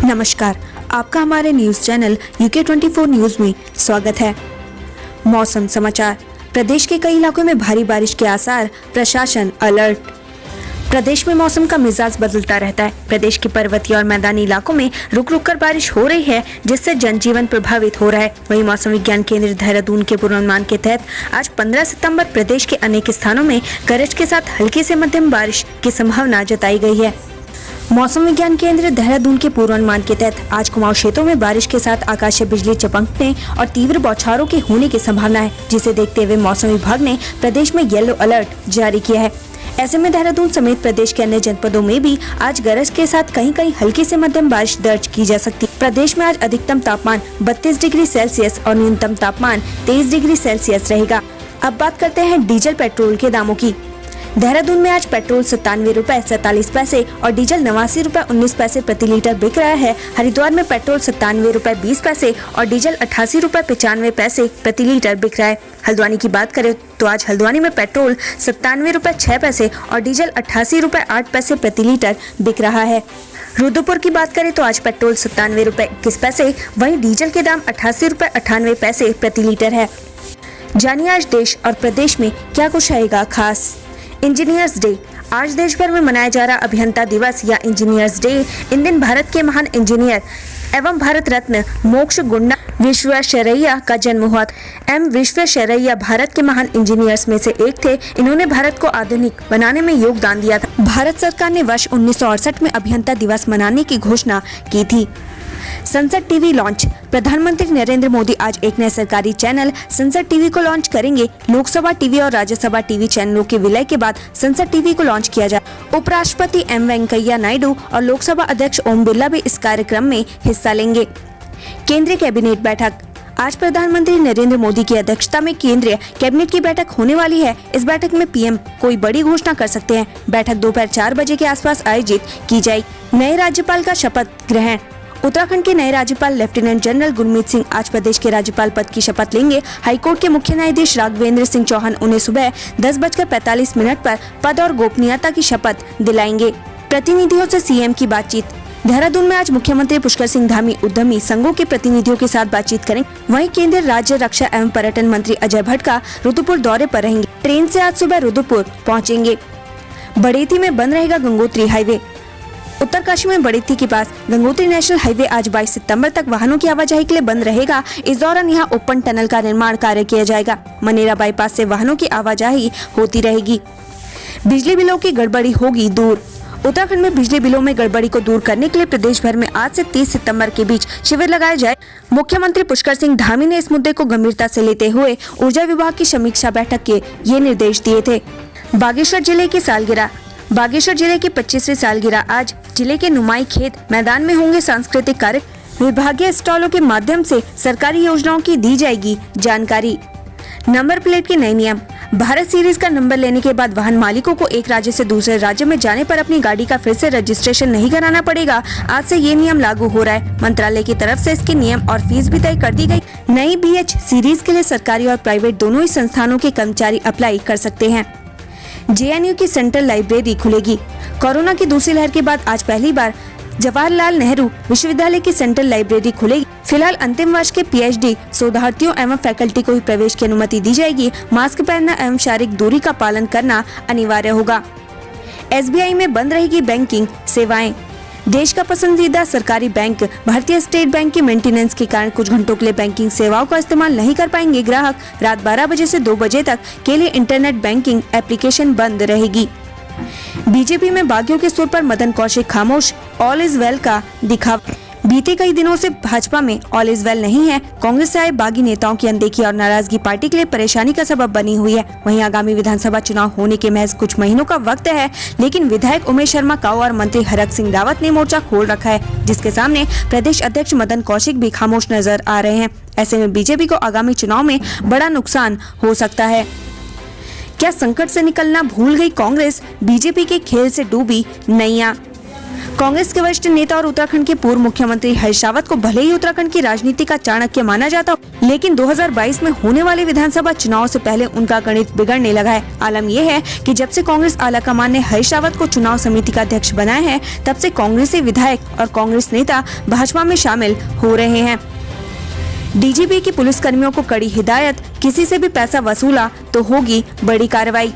नमस्कार, आपका हमारे न्यूज चैनल UK24 न्यूज में स्वागत है। मौसम समाचार। प्रदेश के कई इलाकों में भारी बारिश के आसार, प्रशासन अलर्ट। प्रदेश में मौसम का मिजाज बदलता रहता है। प्रदेश के पर्वतीय और मैदानी इलाकों में रुक रुक कर बारिश हो रही है, जिससे जनजीवन प्रभावित हो रहा है। वहीं मौसम विज्ञान केंद्र देहरादून के पूर्वानुमान के तहत आज 15 सितंबर प्रदेश के अनेक स्थानों में गरज के साथ हल्की से मध्यम बारिश की संभावना जताई गई है। मौसम विज्ञान केंद्र देहरादून के पूर्वानुमान के तहत आज कुमाऊं क्षेत्रों में बारिश के साथ आकाशीय बिजली चमकने और तीव्र बौछारों के होने की संभावना है, जिसे देखते हुए मौसम विभाग ने प्रदेश में येलो अलर्ट जारी किया है। ऐसे में देहरादून समेत प्रदेश के अन्य जनपदों में भी आज गरज के साथ कहीं कहीं हल्की से मध्यम बारिश दर्ज की जा सकती है। प्रदेश में आज अधिकतम तापमान 32 डिग्री सेल्सियस और न्यूनतम तापमान 23 डिग्री सेल्सियस रहेगा। अब बात करते हैं डीजल पेट्रोल के दामों की। देहरादून में आज पेट्रोल 97 रुपए 47 पैसे और डीजल 89 रुपए 19 पैसे प्रति लीटर बिक रहा है। हरिद्वार में पेट्रोल 97 रुपए 20 पैसे और डीजल 88 रुपए 95 पैसे प्रति लीटर बिक रहा है। हल्द्वानी की बात करें तो आज हल्द्वानी में पेट्रोल 97 रुपए 6 पैसे और डीजल 88 रुपए 8 पैसे प्रति लीटर बिक रहा है। रुद्रपुर की बात करें तो आज पेट्रोल 97 रुपए 21 पैसे, वहीं डीजल के दाम 88 रुपए 98 पैसे प्रति लीटर है। जानिए आज देश और प्रदेश में क्या कुछ रहेगा खास। Engineers day. आज देश भर में मनाया जा रहा अभियंता दिवस या इंजीनियर्स डे। इन दिन भारत के महान इंजीनियर एवं भारत रत्न मोक्ष गुंडा विश्वेश्वरैया का जन्म हुआ। विश्वेश्वरैया भारत के महान इंजीनियर्स में से एक थे। इन्होंने भारत को आधुनिक बनाने में योगदान दिया था। भारत सरकार ने वर्ष 1968 में अभियंता दिवस मनाने की घोषणा की थी। संसद टीवी लॉन्च। प्रधानमंत्री नरेंद्र मोदी आज एक नए सरकारी चैनल संसद टीवी को लॉन्च करेंगे। लोकसभा टीवी और राज्यसभा टीवी चैनलों के विलय के बाद संसद टीवी को लॉन्च किया जाए। उपराष्ट्रपति एम वेंकैया नायडू और लोकसभा अध्यक्ष ओम बिरला भी इस कार्यक्रम में हिस्सा लेंगे। केंद्रीय कैबिनेट बैठक। आज प्रधानमंत्री नरेंद्र मोदी की अध्यक्षता में केंद्रीय कैबिनेट की बैठक होने वाली है। इस बैठक में पीएम कोई बड़ी घोषणा कर सकते हैं। बैठक दोपहर 4 बजे के आसपास आयोजित की जाएगी। नए राज्यपाल का शपथ ग्रहण। उत्तराखंड के नए राज्यपाल लेफ्टिनेंट जनरल गुरमीत सिंह आज प्रदेश के राज्यपाल पद की शपथ लेंगे। हाईकोर्ट के मुख्य न्यायाधीश राघवेंद्र सिंह चौहान उन्हें सुबह 10:45 पर पद और गोपनीयता की शपथ दिलाएंगे। प्रतिनिधियों से सीएम की बातचीत। देहरादून में आज मुख्यमंत्री पुष्कर सिंह धामी उद्यमी संघों के प्रतिनिधियों के साथ बातचीत करेंगे। वहीं केंद्रीय राज्य रक्षा एवं पर्यटन मंत्री अजय भट्ट रुद्रपुर दौरे पर रहेंगे। ट्रेन से आज सुबह रुद्रपुर पहुँचेंगे। बढ़ेती में बंद रहेगा गंगोत्री हाईवे। उत्तरकाशी में बढ़ेती के पास गंगोत्री नेशनल हाईवे आज 22 सितंबर तक वाहनों की आवाजाही के लिए बंद रहेगा। इस दौरान यहां ओपन टनल का निर्माण कार्य किया जाएगा। मनेरा बाईपास से वाहनों की आवाजाही होती रहेगी। बिजली बिलों की गड़बड़ी होगी दूर। उत्तराखंड में बिजली बिलों में गड़बड़ी को दूर करने के लिए प्रदेश भर में आज से 30 सितंबर के बीच शिविर लगाया जाए। मुख्यमंत्री पुष्कर सिंह धामी ने इस मुद्दे को गंभीरता से लेते हुए ऊर्जा विभाग की समीक्षा बैठक के ये निर्देश दिए थे। बागेश्वर जिले की सालगिरह। बागेश्वर जिले की 25वीं सालगिरह आज जिले के नुमाई खेत मैदान में होंगे सांस्कृतिक कार्यक्रम। विभागीय स्टॉलों के माध्यम से सरकारी योजनाओं की दी जाएगी जानकारी। नंबर प्लेट के नए नियम। भारत सीरीज का नंबर लेने के बाद वाहन मालिकों को एक राज्य से दूसरे राज्य में जाने पर अपनी गाड़ी का फिर से रजिस्ट्रेशन नहीं कराना पड़ेगा। आज से ये नियम लागू हो रहा है। मंत्रालय की तरफ से इसके नियम और फीस भी तय कर दी गई। नई BH सीरीज के लिए सरकारी और प्राइवेट दोनों ही संस्थानों के कर्मचारी अप्लाई कर सकते हैं। JNU की सेंट्रल लाइब्रेरी खुलेगी। कोरोना की दूसरी लहर के बाद आज पहली बार जवाहरलाल नेहरू विश्वविद्यालय की सेंट्रल लाइब्रेरी खुलेगी। फिलहाल अंतिम वर्ष के PhD शोधार्थियों एवं फैकल्टी को ही प्रवेश की अनुमति दी जाएगी। मास्क पहनना एवं शारीरिक दूरी का पालन करना अनिवार्य होगा। SBI में बंद रहेगी बैंकिंग सेवाएं। देश का पसंदीदा सरकारी बैंक भारतीय स्टेट बैंक की मेंटेनेंस के कारण कुछ घंटों के लिए बैंकिंग सेवाओं का इस्तेमाल नहीं कर पाएंगे। ग्राहक रात 12 बजे से 2 बजे तक के लिए इंटरनेट बैंकिंग एप्लीकेशन बंद रहेगी। बीजेपी में बागियों के सुर पर मदन कौशिक खामोश। ऑल इज वेल का दिखावा। बीते कई दिनों से भाजपा में ऑल इज वेल नहीं है। कांग्रेस से आए बागी नेताओं की अनदेखी और नाराजगी पार्टी के लिए परेशानी का सबब बनी हुई है। वहीं आगामी विधानसभा चुनाव होने के महज कुछ महीनों का वक्त है, लेकिन विधायक उमेश शर्मा काऊ और मंत्री हरक सिंह रावत ने मोर्चा खोल रखा है, जिसके सामने प्रदेश अध्यक्ष मदन कौशिक भी खामोश नजर आ रहे हैं। ऐसे में बीजेपी को आगामी चुनाव में बड़ा नुकसान हो सकता है। क्या संकट से निकलना भूल गई कांग्रेस? बीजेपी के खेल से डूबी नैया। कांग्रेस के वरिष्ठ नेता और उत्तराखंड के पूर्व मुख्यमंत्री हरीश रावत को भले ही उत्तराखंड की राजनीति का चाणक्य माना जाता हो, लेकिन 2022 में होने वाले विधानसभा चुनाव से पहले उनका गणित बिगड़ने लगा है। आलम यह है कि जब से कांग्रेस आलाकमान ने हरीश रावत को चुनाव समिति का अध्यक्ष बनाया है, तब से कांग्रेसी विधायक और कांग्रेस नेता भाजपा में शामिल हो रहे हैं। डीजीपी की पुलिस कर्मियों को कड़ी हिदायत, किसी से भी पैसा वसूला तो होगी बड़ी कार्रवाई।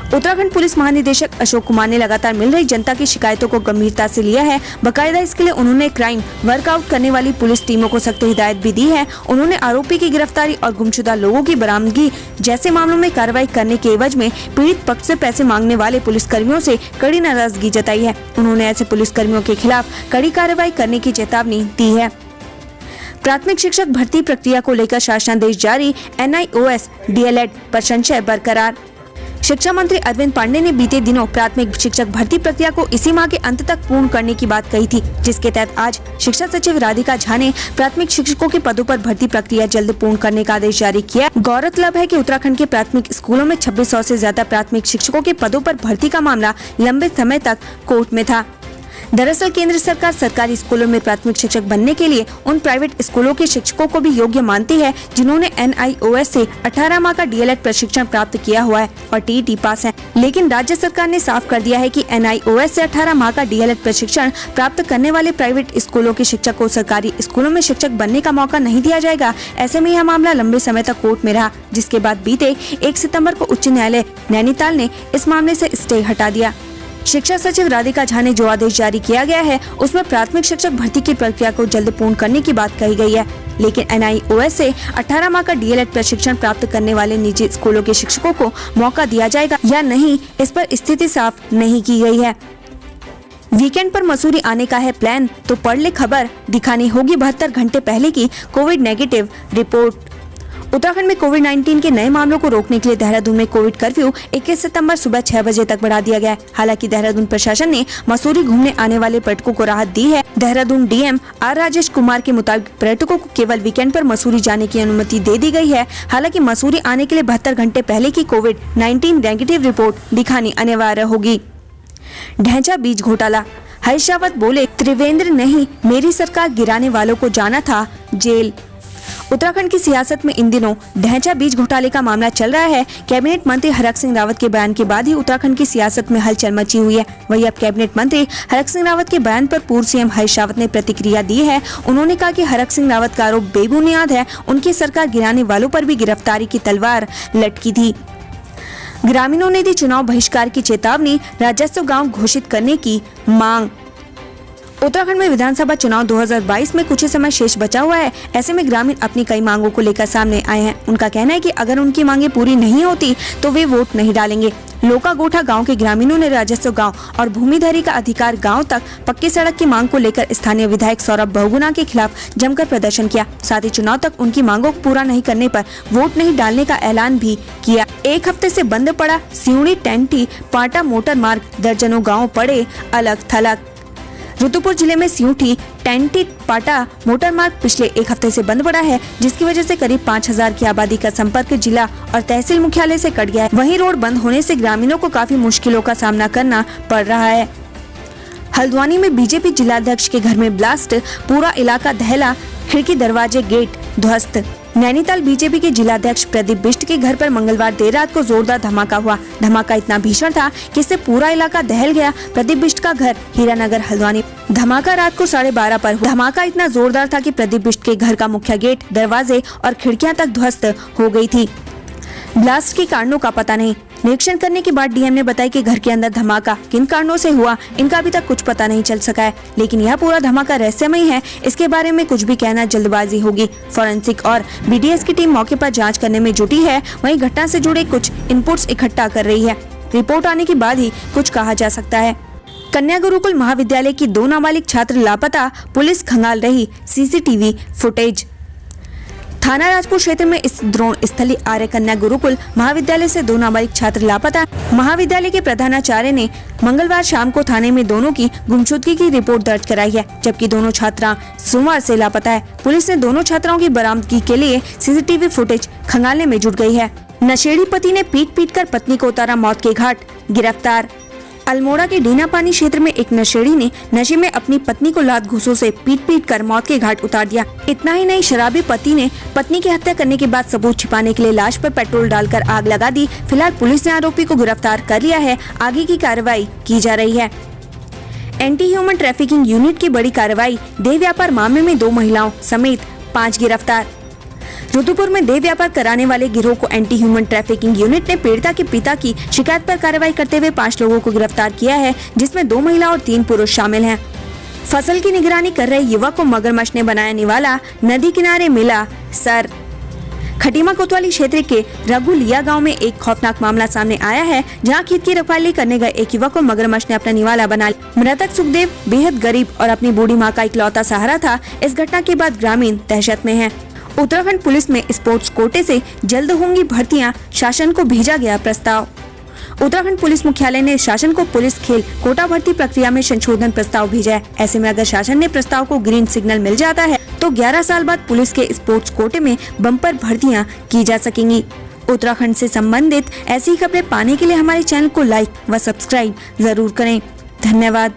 उत्तराखंड पुलिस महानिदेशक अशोक कुमार ने लगातार मिल रही जनता की शिकायतों को गंभीरता से लिया है। बकायदा इसके लिए उन्होंने क्राइम वर्कआउट करने वाली पुलिस टीमों को सख्त हिदायत भी दी है। उन्होंने आरोपी की गिरफ्तारी और गुमशुदा लोगों की बरामदगी जैसे मामलों में कार्रवाई करने के एवज में पीड़ित पक्ष से पैसे मांगने वाले पुलिस कर्मियों से कड़ी नाराजगी जताई है। उन्होंने ऐसे पुलिस कर्मियों के खिलाफ कड़ी कार्रवाई करने की चेतावनी दी है। प्राथमिक शिक्षक भर्ती प्रक्रिया को लेकर शासनादेश जारी, NIOS DLED पर संशय बरकरार। शिक्षा मंत्री अरविंद पांडे ने बीते दिनों प्राथमिक शिक्षक भर्ती प्रक्रिया को इसी माह के अंत तक पूर्ण करने की बात कही थी, जिसके तहत आज शिक्षा सचिव राधिका झा ने प्राथमिक शिक्षकों के पदों पर भर्ती प्रक्रिया जल्द पूर्ण करने का आदेश जारी किया। गौरतलब है कि उत्तराखंड के प्राथमिक स्कूलों में 2600 से ज्यादा प्राथमिक शिक्षकों के पदों पर भर्ती का मामला लंबे समय तक कोर्ट में था। दरअसल केंद्र सरकार सरकारी स्कूलों में प्राथमिक शिक्षक बनने के लिए उन प्राइवेट स्कूलों के शिक्षकों को भी योग्य मानती है जिन्होंने NIOS से 18 माह का DLED प्रशिक्षण प्राप्त किया हुआ है और TET पास है। लेकिन राज्य सरकार ने साफ कर दिया है कि NIOS से 18 माह का DLED प्रशिक्षण प्राप्त करने वाले प्राइवेट स्कूलों के शिक्षक को सरकारी स्कूलों में शिक्षक बनने का मौका नहीं दिया जाएगा। ऐसे में यह मामला लंबे समय तक कोर्ट में रहा, जिसके बाद बीते 1 सितम्बर को उच्च न्यायालय नैनीताल ने इस मामले से स्टे हटा दिया। शिक्षा सचिव राधिका झा ने जो आदेश जारी किया गया है, उसमें प्राथमिक शिक्षक भर्ती की प्रक्रिया को जल्द पूर्ण करने की बात कही गई है, लेकिन NIOS से 18 माह का DLED प्रशिक्षण प्राप्त करने वाले निजी स्कूलों के शिक्षकों को मौका दिया जाएगा या नहीं, इस पर स्थिति साफ नहीं की गई है। वीकेंड पर मसूरी आने का है प्लान, तो पढ़ ले खबर, दिखानी होगी 72 घंटे पहले की कोविड नेगेटिव रिपोर्ट। उत्तराखंड में कोविड-19 के नए मामलों को रोकने के लिए देहरादून में कोविड कर्फ्यू 21 सितंबर सुबह 6 बजे तक बढ़ा दिया गया है। हालांकि देहरादून प्रशासन ने मसूरी घूमने आने वाले पर्यटकों को राहत दी है। देहरादून DM R राजेश कुमार के मुताबिक पर्यटकों को केवल वीकेंड पर मसूरी जाने की अनुमति दे दी गई है। हालांकि मसूरी आने के लिए 72 घंटे पहले की कोविड-19 नेगेटिव रिपोर्ट दिखानी अनिवार्य होगी। ढैंचा बीज घोटाला, हरीश रावत बोले त्रिवेंद्र नहीं, मेरी सरकार गिराने वालों को जाना था जेल। उत्तराखंड की सियासत में इन दिनों ढैंचा बीज घोटाले का मामला चल रहा है। कैबिनेट मंत्री हरक सिंह रावत के बयान के बाद ही उत्तराखंड की सियासत में हलचल मची हुई है। वहीं अब कैबिनेट मंत्री हरक सिंह रावत के बयान पर पूर्व CM हरीश रावत ने प्रतिक्रिया दी है। उन्होंने कहा कि हरक सिंह रावत का आरोप बेबुनियाद है। उनकी सरकार गिराने वालों पर भी गिरफ्तारी की तलवार लटकी थी। ग्रामीणों ने दी चुनाव बहिष्कार की चेतावनी, राजस्व गाँव घोषित करने की मांग। उत्तराखंड में विधानसभा चुनाव 2022 में कुछ ही समय शेष बचा हुआ है। ऐसे में ग्रामीण अपनी कई मांगों को लेकर सामने आए हैं। उनका कहना है कि अगर उनकी मांगें पूरी नहीं होती तो वे वोट नहीं डालेंगे। लोका गोठा गांव के ग्रामीणों ने राजस्व गांव और भूमिधरी का अधिकार गांव तक पक्की सड़क की मांग को लेकर स्थानीय विधायक सौरभ बहुगुणा के खिलाफ जमकर प्रदर्शन किया। साथ ही चुनाव तक उनकी मांगों को पूरा नहीं करने पर वोट नहीं डालने का ऐलान भी किया। एक हफ्ते से बंद पड़ा सिउड़ी टेंटी पाटा मोटर मार्ग, दर्जनों गाँव पड़े अलग थलग। रुद्रपुर जिले में सिउठी टेंटी पाटा मोटर मार्ग पिछले एक हफ्ते से बंद पड़ा है, जिसकी वजह से करीब 5000 की आबादी का संपर्क जिला और तहसील मुख्यालय से कट गया है। वहीं रोड बंद होने से ग्रामीणों को काफी मुश्किलों का सामना करना पड़ रहा है। हल्द्वानी में बीजेपी जिलाध्यक्ष के घर में ब्लास्ट, पूरा इलाका दहला, खिड़की दरवाजे गेट ध्वस्त। नैनीताल बीजेपी के जिलाध्यक्ष प्रदीप बिष्ट के घर पर मंगलवार देर रात को जोरदार धमाका हुआ। धमाका इतना भीषण था कि इससे पूरा इलाका दहल गया। प्रदीप बिष्ट का घर हीरानगर हल्द्वानी। धमाका रात को 12:30 पर हुआ। धमाका इतना जोरदार था कि प्रदीप बिष्ट के घर का मुख्य गेट, दरवाजे और खिड़कियां तक ध्वस्त हो गई थी। ब्लास्ट के कारणों का पता नहीं। निरीक्षण करने के बाद डीएम ने बताया कि घर के अंदर धमाका किन कारणों से हुआ, इनका अभी तक कुछ पता नहीं चल सका है, लेकिन यह पूरा धमाका रहस्यमय है। इसके बारे में कुछ भी कहना जल्दबाजी होगी। फॉरेंसिक और BDS की टीम मौके पर जांच करने में जुटी है। वहीं घटना से जुड़े कुछ इनपुट्स इकट्ठा कर रही है। रिपोर्ट आने के बाद ही कुछ कहा जा सकता है। कन्या गुरुकुल महाविद्यालय की 2 नाबालिग छात्र लापता, पुलिस खंगाल रही CCTV फुटेज। थाना राजपुर क्षेत्र में इस द्रोण स्थली आर्य कन्या गुरुकुल महाविद्यालय से 2 नाबालिग छात्र लापता। महाविद्यालय के प्रधानाचार्य ने मंगलवार शाम को थाने में दोनों की गुमशुदगी की रिपोर्ट दर्ज कराई है, जबकि दोनों छात्रा सोमवार से लापता है। पुलिस ने दोनों छात्राओं की बरामदगी के लिए CCTV फुटेज खंगालने में जुट गई है। नशेड़ी पति ने पीट कर पत्नी को उतारा मौत के घाट, गिरफ्तार। अल्मोड़ा के डीनापानी क्षेत्र में एक नशेड़ी ने नशे में अपनी पत्नी को लात घूंसों से पीट कर मौत के घाट उतार दिया। इतना ही नहीं, शराबी पति ने पत्नी की हत्या करने के बाद सबूत छिपाने के लिए लाश पर पेट्रोल डालकर आग लगा दी। फिलहाल पुलिस ने आरोपी को गिरफ्तार कर लिया है। आगे की कार्रवाई की जा रही है। एंटी ह्यूमन ट्रैफिकिंग यूनिट की बड़ी कार्रवाई। देह व्यापार मामले में 2 महिलाओं समेत 5 गिरफ्तार। रुद्रपुर में देह व्यापार कराने वाले गिरोह को एंटी ह्यूमन ट्रैफिकिंग यूनिट ने पीड़िता के पिता की शिकायत पर कार्रवाई करते हुए 5 लोगों को गिरफ्तार किया है, जिसमें 2 महिला और 3 पुरुष शामिल हैं। फसल की निगरानी कर रहे युवक को मगरमच्छ ने बनाया निवाला। नदी किनारे मिला सर। खटीमा कोतवाली क्षेत्र के रघुलिया गांव में एक खौफनाक मामला सामने आया है, जहां खेत की रखवाली करने गए एक युवक को मगरमच्छ ने अपना निवाला बना लिया। मृतक सुखदेव बेहद गरीब और अपनी बूढ़ी मां का इकलौता सहारा था। इस घटना के बाद ग्रामीण दहशत में हैं। उत्तराखंड पुलिस में स्पोर्ट्स कोटे से जल्द होंगी भर्तियां, शासन को भेजा गया प्रस्ताव। उत्तराखंड पुलिस मुख्यालय ने शासन को पुलिस खेल कोटा भर्ती प्रक्रिया में संशोधन प्रस्ताव भेजा है। ऐसे में अगर शासन ने प्रस्ताव को ग्रीन सिग्नल मिल जाता है तो 11 साल बाद पुलिस के स्पोर्ट्स कोटे में बम्पर भर्तियां की जा सकेंगी। उत्तराखंड से संबंधित ऐसी खबरें पाने के लिए हमारे चैनल को लाइक व सब्सक्राइब जरूर करें। धन्यवाद।